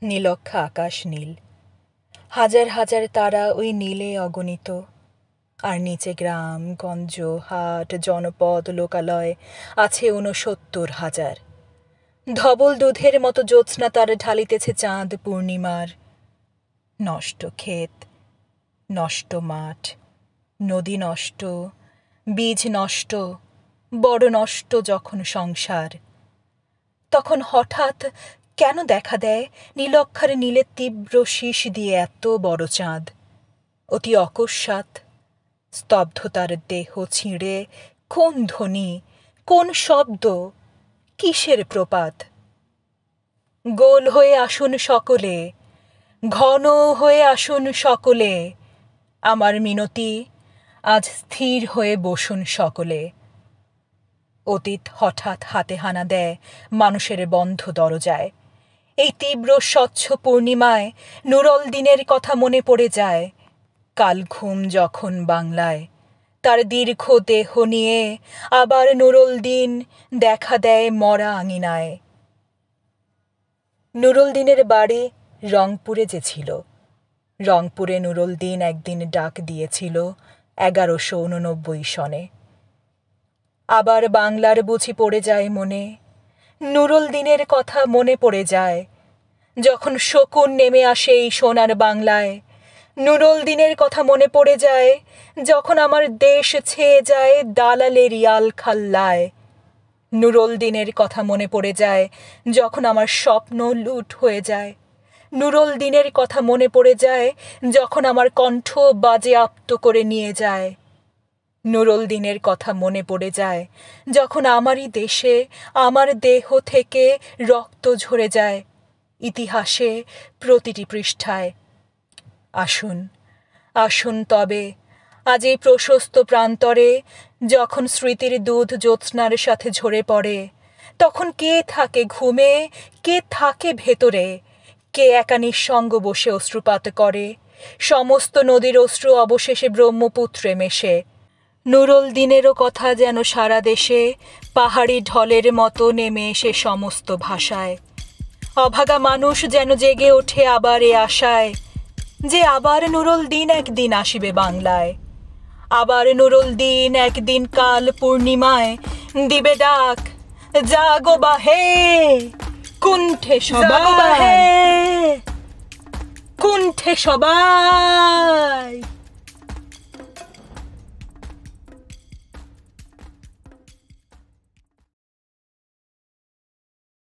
নীলক্ষা আকাশ নীল, হাজার হাজার তারা ওই নীলে অগণিত। আর নিচে গ্রাম গঞ্জ হাট জনপদ লোকালয় আছে ৬৯,০০০। ধবল দুধের মতো জ্যোৎস্না তার ঢালিতেছে চাঁদ পূর্ণিমার। নষ্ট ক্ষেত, নষ্ট মাঠ, নদী নষ্ট, বীজ নষ্ট, বড় নষ্ট যখন সংসার, তখন হঠাৎ কেন দেখা দেয় নীলক্ষার নীলে তীব্র শীষ দিয়ে এত বড় চাঁদ। অতি অকস্মাৎ স্তব্ধতার দেহ ছিঁড়ে কোন ধ্বনি, কোন শব্দ, কিসের প্রপাত? গোল হয়ে আসুন সকলে, ঘন হয়ে আসুন সকলে, আমার মিনতি আজ স্থির হয়ে বসুন সকলে। অতীত হঠাৎ হাতে হানা দেয় মানুষের বন্ধ দরজায়। এই তীব্র স্বচ্ছ পূর্ণিমায় নুরল দিনের কথা মনে পড়ে যায়। কাল ঘুম যখন বাংলায় তার দীর্ঘ দেহ নিয়ে আবার নুরল দিন দেখা দেয় মরা আঙিনায়। নুরল দিনের বাড়ি রংপুরে যে ছিল, রংপুরে নুরল দিন একদিন ডাক দিয়েছিল ১১৮৯ সনে। আবার বাংলার বুঝি পড়ে যায় মনে, নুরল দিনের কথা মনে পড়ে যায়। যখন শকুন নেমে আসে এই সোনার বাংলায়, নুরল দিনের কথা মনে পড়ে যায়। যখন আমার দেশ ছেয়ে যায় দালালের ইয়াল খাল্লায়, নুরল দিনের কথা মনে পড়ে যায়। যখন আমার স্বপ্ন লুট হয়ে যায়, নুরল দিনের কথা মনে পড়ে যায়। যখন আমার কণ্ঠ বাজেয়াপ্ত করে নিয়ে যায়, নুরল দিনের কথা মনে পড়ে যায়। যখন আমারই দেশে আমার দেহ থেকে রক্ত ঝরে যায় ইতিহাসে প্রতিটি পৃষ্ঠায়। আসুন আসুন তবে আজ এই প্রশস্ত প্রান্তরে, যখন স্মৃতির দুধ জ্যোৎস্নার সাথে ঝরে পড়ে, তখন কে থাকে ঘুমে, কে থাকে ভেতরে, কে একা নিঃসঙ্গ বসে অশ্রুপাত করে। সমস্ত নদীর অশ্রু অবশেষে ব্রহ্মপুত্রে মেশে। নুরল দিনেরও কথা যেন সারা দেশে পাহাড়ি ঢলের মতো নেমে এসে সমস্ত ভাষায়। অভাগা মানুষ যেন জেগে ওঠে আবার এ আশায় যে আবার নুরল দিন একদিন আসিবে বাংলায়। আবার নুরল দিন একদিন কাল পূর্ণিমায় দিবে ডাক, জাগো বাহে কুণ্ঠে সবাই, কুণ্ঠে সবাই।